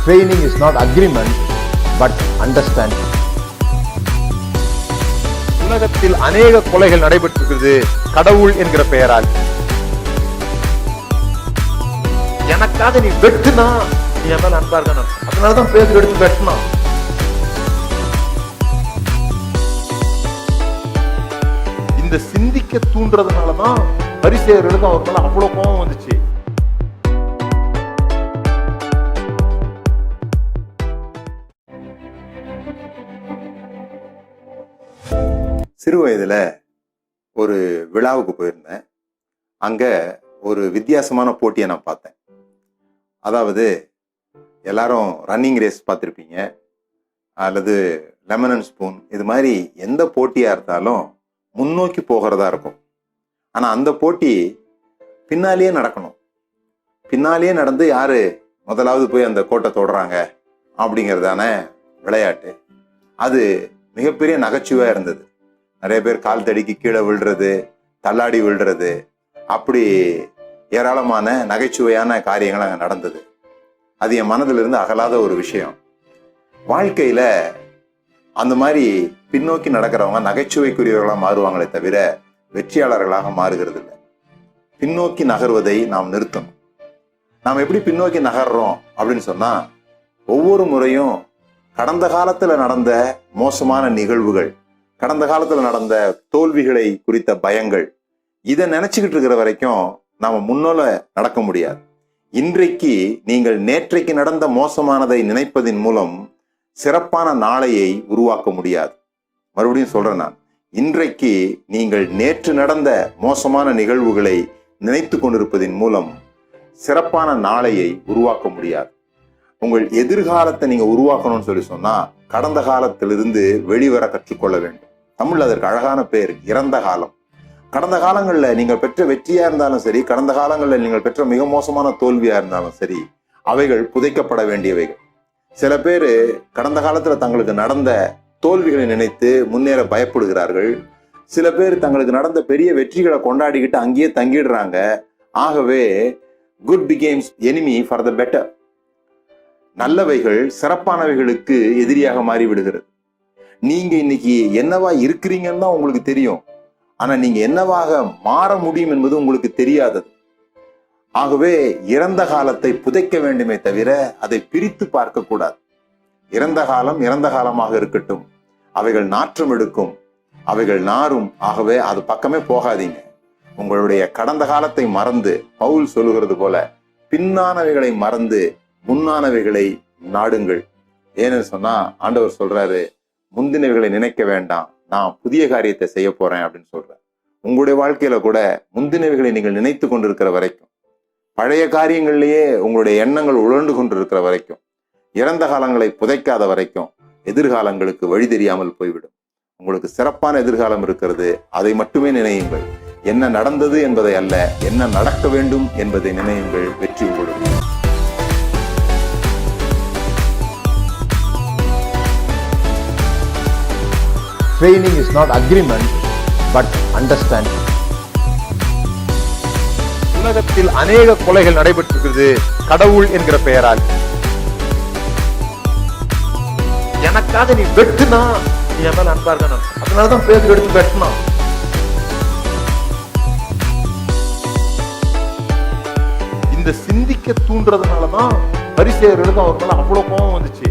Training is not agreement, but understanding. உலகத்தில் அநேக கொலைகள் நடைபெற்றிருக்கிறது கடவுள் என்கிற பெயரால். எனக்காக நீ வெட்டுனா நீ என் மேல அன்பா இருக்கணும், அதனாலதான் பேர் எடுத்து வெட்டினா. இந்த சிந்திக்க தூண்டுறதுனாலதான் பரிசேயர்களுக்கு அவர் மேல அவ்வளவு கோபம் வந்துச்சு. சிறு வயதுல ஒரு விழாவுக்கு போயிருந்தேன். அங்க ஒரு வித்தியாசமான போட்டியை நான் பார்த்தேன். அதாவது எல்லாரும் ரன்னிங் ரேஸ் பார்த்துருப்பீங்க, அல்லது லெமன் அண்ட் ஸ்பூன், இது மாதிரி எந்த போட்டியா இருந்தாலும் முன்னோக்கி போகிறதா இருக்கும். ஆனா அந்த போட்டி பின்னாலேயே நடக்கணும். பின்னாலேயே நடந்து யாரு முதலாவது போய் அந்த கோட்டை தொடுறாங்க அப்படிங்கிறதான விளையாட்டு. அது மிகப்பெரிய நகைச்சுவையா இருந்தது. நிறைய பேர் கால் தடிக்கு கீழே விழுறது, தள்ளாடி விழுறது, அப்படி ஏராளமான நகைச்சுவையான காரியங்கள் அங்கே நடந்தது. அது என் மனதிலிருந்து அகலாத ஒரு விஷயம். வாழ்க்கையில அந்த மாதிரி பின்னோக்கி நடக்கிறவங்க நகைச்சுவைக்குரியவர்களாக மாறுவாங்களே தவிர வெற்றியாளர்களாக மாறுகிறது இல்லை. பின்னோக்கி நகர்வதை நாம் நிறுத்தணும். நாம் எப்படி பின்னோக்கி நகர்றோம் அப்படின்னு சொன்னா, ஒவ்வொரு முறையும் கடந்த காலத்துல நடந்த மோசமான நிகழ்வுகள், கடந்த காலத்துல நடந்த தோல்விகளை குறித்த பயங்கள், இதை நினைச்சுக்கிட்டு இருக்கிற வரைக்கும் நாம முன்னோல நடக்க முடியாது. இன்றைக்கு நீங்கள் நேற்றைக்கு நடந்த மோசமானதை நினைப்பதின் மூலம் சிறப்பான நாளையை உருவாக்க முடியாது. மறுபடியும் சொல்றேன் நான், இன்றைக்கு நீங்கள் நேற்று நடந்த மோசமான நிகழ்வுகளை நினைத்து கொண்டிருப்பதின் மூலம் சிறப்பான நாளையை உருவாக்க முடியாது. உங்கள் எதிர்காலத்தை நீங்க உருவாக்கணும்னு சொல்லி சொன்னா கடந்த காலத்திலிருந்து வெளிவர கற்றுக்கொள்ள வேண்டும். தமிழ் அதற்கு அழகான பேர் இறந்த காலம். கடந்த காலங்கள்ல நீங்கள் பெற்ற வெற்றியா இருந்தாலும் சரி, கடந்த காலங்களில் நீங்கள் பெற்ற மிக மோசமான தோல்வியா இருந்தாலும் சரி, அவைகள் புதைக்கப்பட வேண்டியவைகள். சில பேர் கடந்த காலத்துல தங்களுக்கு நடந்த தோல்விகளை நினைத்து முன்னேற பயப்படுகிறார்கள். சில பேர் தங்களுக்கு நடந்த பெரிய வெற்றிகளை கொண்டாடிக்கிட்டு அங்கேயே தங்கிடுறாங்க. ஆகவே good becomes enemy for the better. நல்லவைகள் சிறப்பானவைகளுக்கு எதிரியாக மாறி விடுகிறது. நீங்க இன்னைக்கு என்னவா இருக்கிறீங்கன்னு தான் உங்களுக்கு தெரியும், ஆனா நீங்க என்னவாக மாற முடியும் என்பது உங்களுக்கு தெரியாதது. ஆகவே இறந்த காலத்தை புதைக்க வேண்டுமே தவிர அதை பிரித்து பார்க்க கூடாது. இறந்த காலம் இறந்த காலமாக இருக்கட்டும், அவைகள் நாற்றம் எடுக்கும், அவைகள் நாரும். ஆகவே அது பக்கமே போகாதீங்க. உங்களுடைய கடந்த காலத்தை மறந்து, பவுல் சொல்லுகிறது போல, பின்னானவைகளை மறந்து முன்னானவைகளை நாடுங்கள். ஏன்னு சொன்னா ஆண்டவர் சொல்றாரு, முந்தினவைகளை நினைக்க வேண்டாம், நான் புதிய காரியத்தை செய்ய போறேன் அப்படின்னு சொல்றேன். உங்களுடைய வாழ்க்கையில கூட முந்தினவைகளை நீங்கள் நினைத்து கொண்டிருக்கிற வரைக்கும், பழைய காரியங்கள்லயே உங்களுடைய எண்ணங்கள் உழண்டு கொண்டிருக்கிற வரைக்கும், இறந்த காலங்களை புதைக்காத வரைக்கும் எதிர்காலங்களுக்கு வழி தெரியாமல் போய்விடும். உங்களுக்கு சிறப்பான எதிர்காலம் இருக்கிறது, அதை மட்டுமே நினையுங்கள். என்ன நடந்தது என்பதை அல்ல, என்ன நடக்க வேண்டும் என்பதை நினையுங்கள். வெற்றி உங்களுக்கு. Training is not agreement, but understanding. உலகத்தில் அநேக கொலைகள் நடைபெற்றிருக்கிறது கடவுள் என்கிற பெயரால். எனக்காக நீ வெட்டுனா நீ என் மேல அன்பா இருக்கணும், அதனாலதான் பேர் எடுத்து வெட்டினா. இந்த சிந்திக்க தூண்டுறதுனாலதான் பரிசேயர்களுக்கு அவர் மேல அவ்வளவு கோபம் வந்துச்சு.